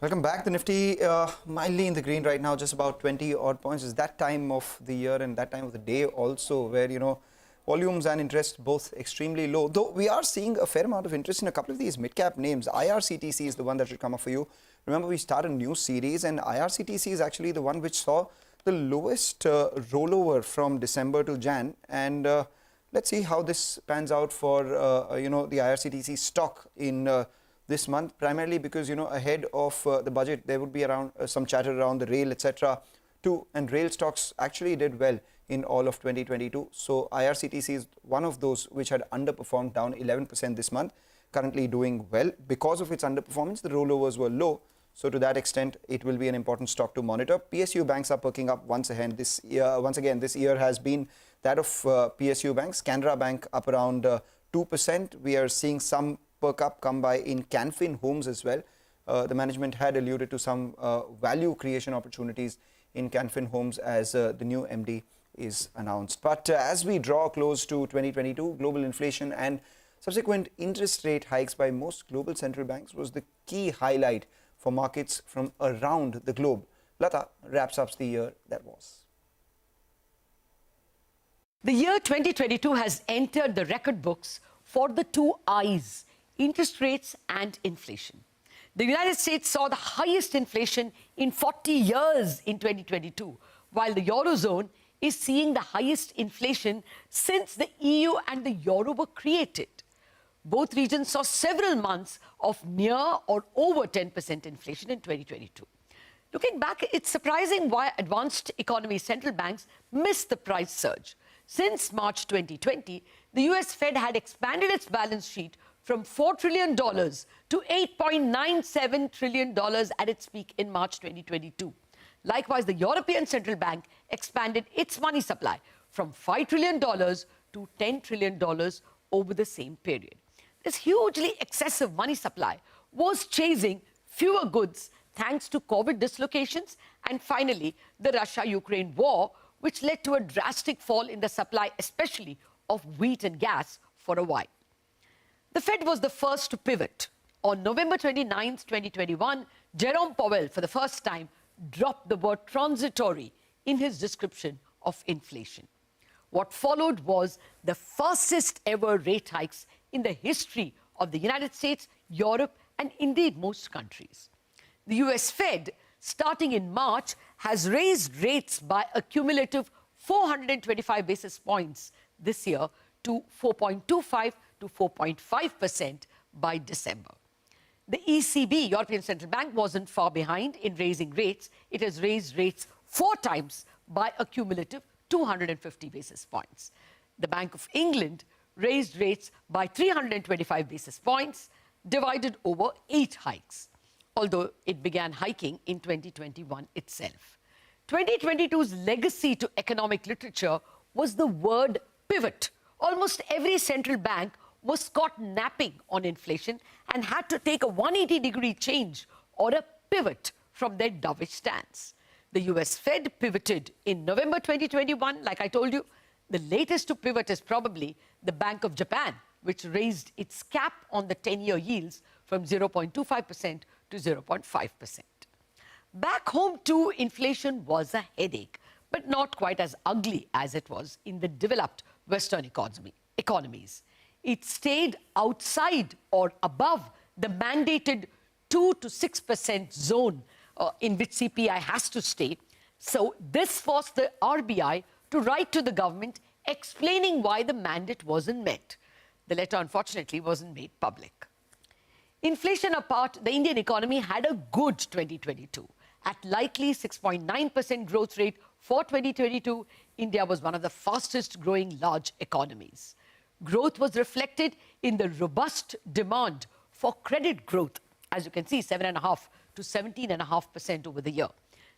Welcome back. The Nifty mildly in the green right now, just about 20 odd points. It's that time of the year and that time of the day also where, volumes and interest both extremely low. Though we are seeing a fair amount of interest in a couple of these mid-cap names. IRCTC is the one that should come up for you. Remember, we started a new series and IRCTC is actually the one which saw the lowest rollover from December to Jan. And let's see how this pans out for, the IRCTC stock in this month, primarily because, ahead of the budget, there would be around some chatter around the rail, etc. too. And rail stocks actually did well in all of 2022. So IRCTC is one of those which had underperformed, down 11% this month, currently doing well. Because of its underperformance, the rollovers were low. So to that extent, it will be an important stock to monitor. PSU banks are perking up once again. This year has been that of PSU banks. Canara Bank up around 2%. We are seeing some perk up come by in Canfin Homes as well. The management had alluded to some value creation opportunities in Canfin Homes as the new MD is announced. But as we draw close to 2022, global inflation and subsequent interest rate hikes by most global central banks was the key highlight for markets from around the globe. Latha wraps up the year that was. The year 2022 has entered the record books for the two I's: interest rates and inflation. The United States saw the highest inflation in 40 years in 2022, while the Eurozone is seeing the highest inflation since the EU and the Euro were created. Both regions saw several months of near or over 10% inflation in 2022. Looking back, it's surprising why advanced economy central banks missed the price surge. Since March 2020, the US Fed had expanded its balance sheet from $4 trillion to $8.97 trillion at its peak in March 2022. Likewise, the European Central Bank expanded its money supply from $5 trillion to $10 trillion over the same period. This hugely excessive money supply was chasing fewer goods thanks to COVID dislocations and finally the Russia-Ukraine war, which led to a drastic fall in the supply, especially of wheat and gas, for a while. The Fed was the first to pivot. On November 29, 2021, Jerome Powell, for the first time, dropped the word transitory in his description of inflation. What followed was the fastest ever rate hikes in the history of the United States, Europe, and indeed most countries. The US Fed, starting in March, has raised rates by a cumulative 425 basis points this year to 4.25 to 4.5% by December. The ECB, European Central Bank, wasn't far behind in raising rates. It has raised rates 4 times by a cumulative 250 basis points. The Bank of England raised rates by 325 basis points, divided over 8 hikes, although it began hiking in 2021 itself. 2022's legacy to economic literature was the word pivot. Almost every central bank was caught napping on inflation and had to take a 180-degree change or a pivot from their dovish stance. The US Fed pivoted in November 2021, like I told you. The latest to pivot is probably the Bank of Japan, which raised its cap on the 10-year yields from 0.25% to 0.5%. Back home too, inflation was a headache, but not quite as ugly as it was in the developed Western economies. It stayed outside or above the mandated 2 to 6% zone in which CPI has to stay. So this forced the RBI to write to the government explaining why the mandate wasn't met. The letter, unfortunately, wasn't made public. Inflation apart, the Indian economy had a good 2022. At likely 6.9% growth rate for 2022, India was one of the fastest growing large economies. Growth was reflected in the robust demand for credit growth, as you can see, 7.5% to 17.5% over the year.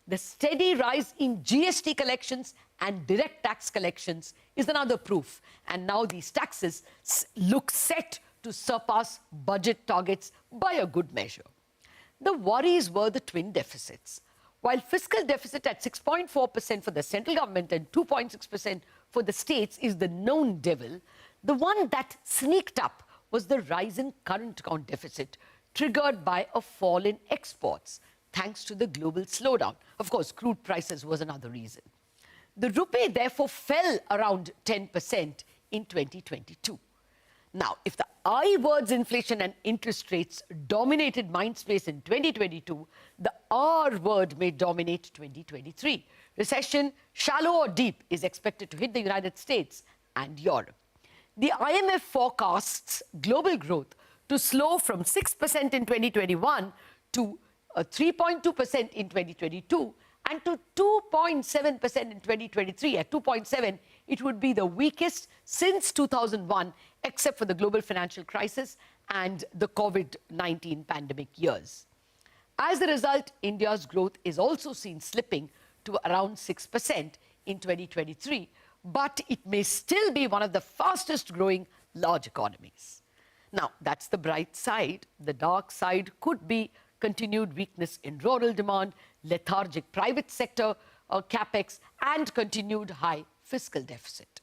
The steady rise in GST collections and direct tax collections is another proof. And now these taxes look set to surpass budget targets by a good measure. The worries were the twin deficits. While fiscal deficit at 6.4% for the central government and 2.6% for the states is the known devil, the one that sneaked up was the rise in current account deficit, triggered by a fall in exports. thanks to the global slowdown. Of course, crude prices was another reason. The rupee therefore fell around 10% in 2022. Now, if the I words, inflation and interest rates, dominated mind space in 2022, the R word may dominate 2023. Recession, shallow or deep, is expected to hit the United States and Europe. The IMF forecasts global growth to slow from 6% in 2021 to 3.2% in 2022 and to 2.7% in 2023. At 2.7, it would be the weakest since 2001, except for the global financial crisis and the COVID-19 pandemic years. As a result, India's growth is also seen slipping to around 6% in 2023, but it may still be one of the fastest growing large economies. Now, that's the bright side. The dark side could be continued weakness in rural demand, lethargic private sector capex, and continued high fiscal deficit.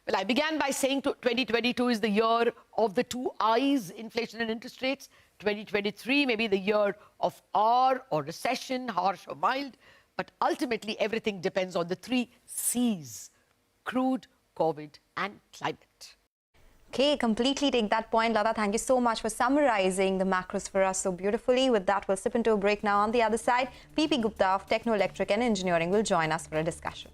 Well, I began by saying 2022 is the year of the two I's, inflation and interest rates. 2023 may be the year of R, or recession, harsh or mild. But ultimately, everything depends on the three C's: crude, COVID, and climate. Okay, completely take that point, Latha. Thank you so much for summarizing the macros for us so beautifully. With that, we'll slip into a break now. On the other side, PP Gupta of Techno Electric and Engineering will join us for a discussion.